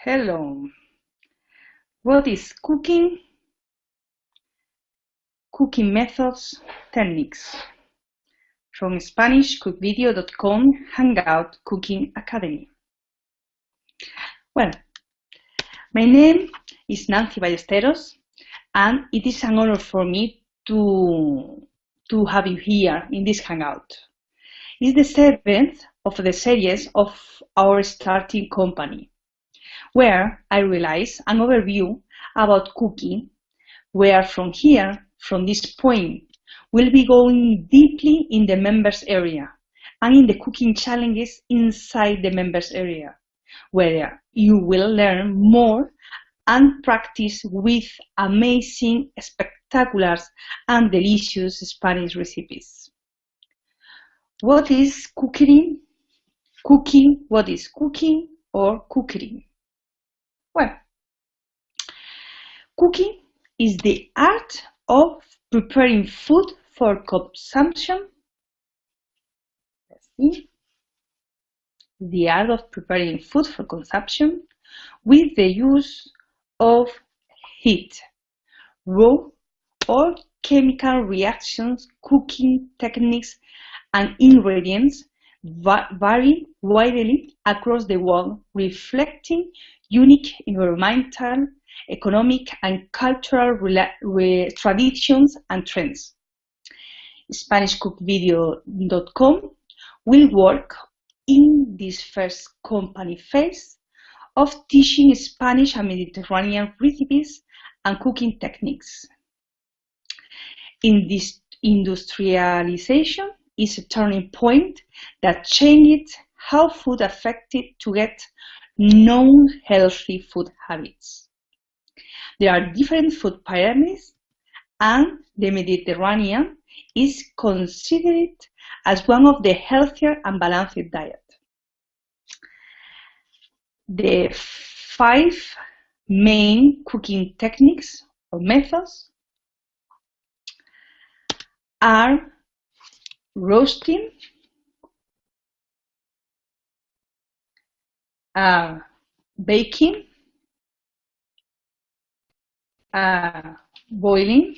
Hello. What is cooking? Cooking methods, techniques. From SpanishCookVideo.com, Hangouts Cooking Academy. Well, my name is Nancy Ballesteros, and it is an honor for me to have you here in this Hangout. It's the seventh of the series of our starting company, where I realize an overview about cooking, where from this point, we'll be going deeply in the members area and in the cooking challenges inside the members area, where you will learn more and practice with amazing, spectacular, and delicious Spanish recipes. What is cooking? Cooking, what is cooking or cooking? Well, cooking is the art of preparing food for consumption. Let's see. The art of preparing food for consumption with the use of heat, raw or chemical reactions. Cooking techniques and ingredients vary widely across the world, reflecting unique environmental, economic, and cultural traditions and trends. SpanishCookVideo.com will work in this first company phase of teaching Spanish and Mediterranean recipes and cooking techniques. In this industrialization is a turning point that changed how food affected to get known healthy food habits. There are different food pyramids, and the Mediterranean is considered as one of the healthier and balanced diet. The 5 main cooking techniques or methods are roasting, baking, boiling,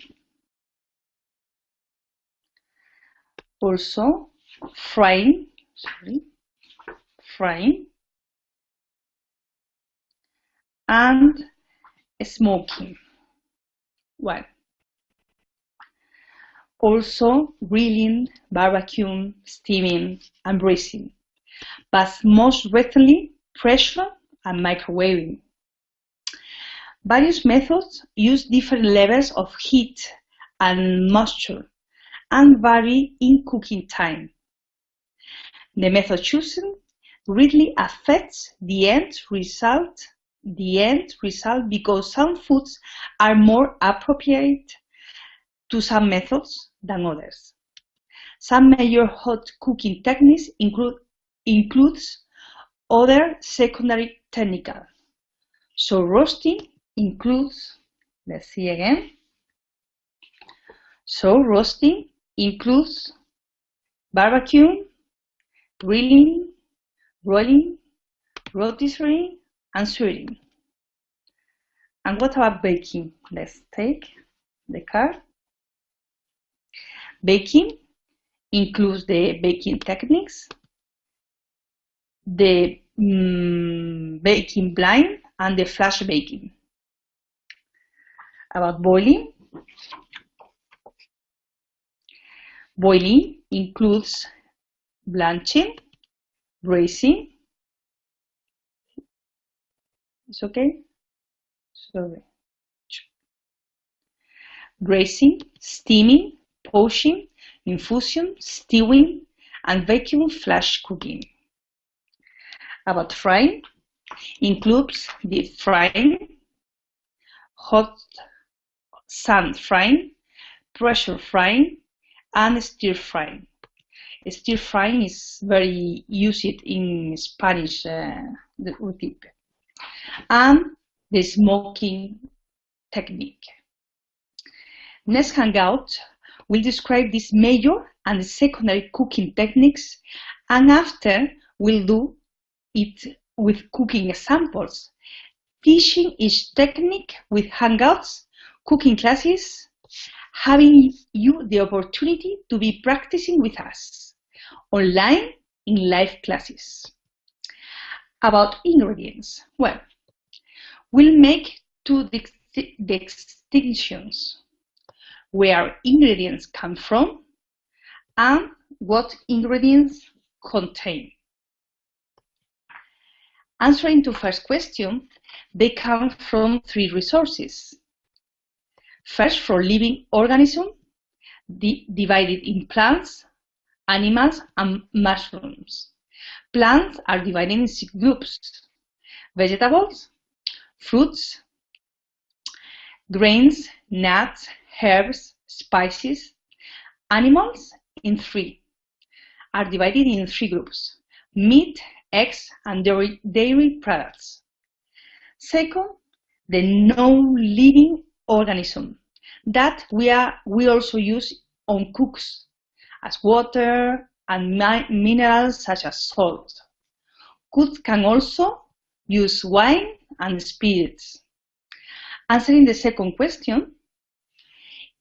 also frying, and smoking. Well, also grilling, barbecuing, steaming, and braising, but most recently pressure and microwaving. Various methods use different levels of heat and moisture and vary in cooking time. The method chosen greatly affects the end result because some foods are more appropriate to some methods than others. Some major hot cooking techniques includes other secondary technical. So roasting includes, let's see again. So roasting includes barbecue, grilling, rolling, rotisserie, and sweating. And what about baking? Let's take the card. Baking includes the baking techniques, the baking blind, and the flash baking. About boiling. Boiling includes blanching, braising. It's okay? Sorry. Braising, steaming, poaching, infusion, stewing, and vacuum flash cooking. About frying, includes deep frying, hot sand frying, pressure frying, and stir frying. Stir frying is very used in Spanish recipe. And the smoking technique. Next hangout will describe these major and secondary cooking techniques, and after we'll do it with cooking examples teaching each technique with Hangouts cooking classes, having you the opportunity to be practicing with us online in live classes. About ingredients, well, we'll make two distinctions: where ingredients come from and what ingredients contain. Answering to first question, they come from three resources. First, from living organisms, divided in plants, animals, and mushrooms. Plants are divided in 6 groups: vegetables, fruits, grains, nuts, herbs, spices. Animals in 3 are divided in 3 groups: meat, eggs, and dairy products. Second, the non-living organism that we also use on cooks, as water and minerals such as salt. Cooks can also use wine and spirits. Answering the second question,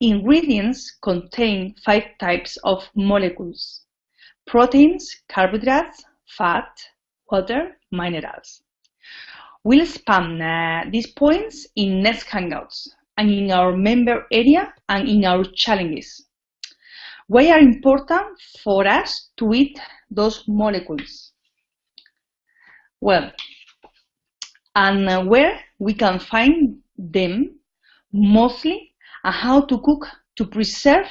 ingredients contain 5 types of molecules: proteins, carbohydrates, fat, water, minerals. We'll expand these points in next Hangouts and in our member area and in our challenges. Why are important for us to eat those molecules? Well, and where we can find them mostly, and how to cook to preserve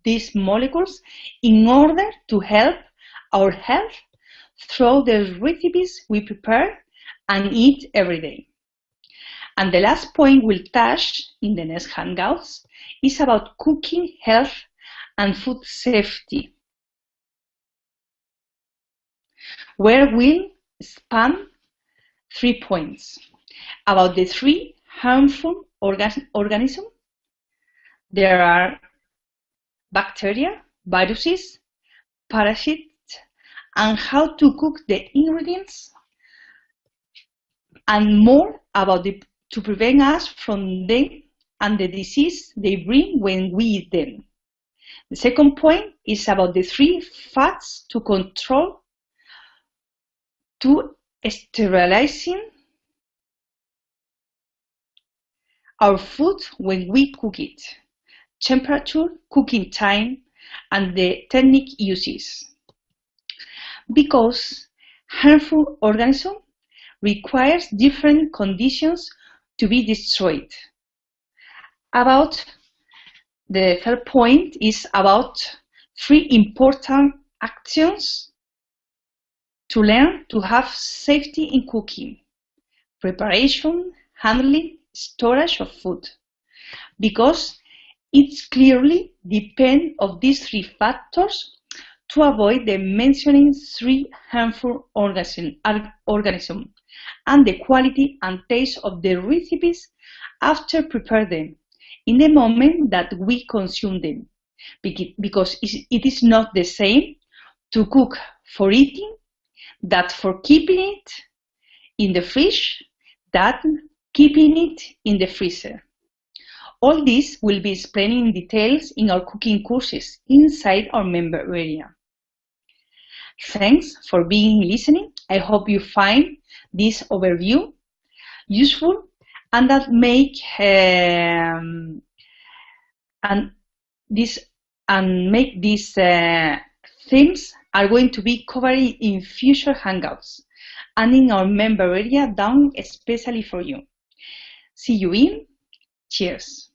these molecules in order to help our health through the recipes we prepare and eat every day. And the last point we'll touch in the next Hangouts is about cooking health and food safety, where we'll span 3 points about the 3 harmful organisms. There are bacteria, viruses, parasites, and how to cook the ingredients, and more about to prevent us from them and the disease they bring when we eat them. The second point is about the 3 fats to control to sterilizing our food when we cook it: temperature, cooking time, and the technique uses. Because harmful organism requires different conditions to be destroyed. About the third point is about 3 important actions to learn to have safety in cooking: preparation, handling, storage of food. Because it's clearly depend on these 3 factors to avoid the mentioning 3 harmful organisms and the quality and taste of the recipes after prepare them in the moment that we consume them, because it is not the same to cook for eating that for keeping it in the fridge than keeping it in the freezer. All this will be explained in details in our cooking courses inside our member area. Thanks for listening. I hope you find this overview useful and that make these themes are going to be covered in future Hangouts and in our member area done especially for you. See you in. Cheers.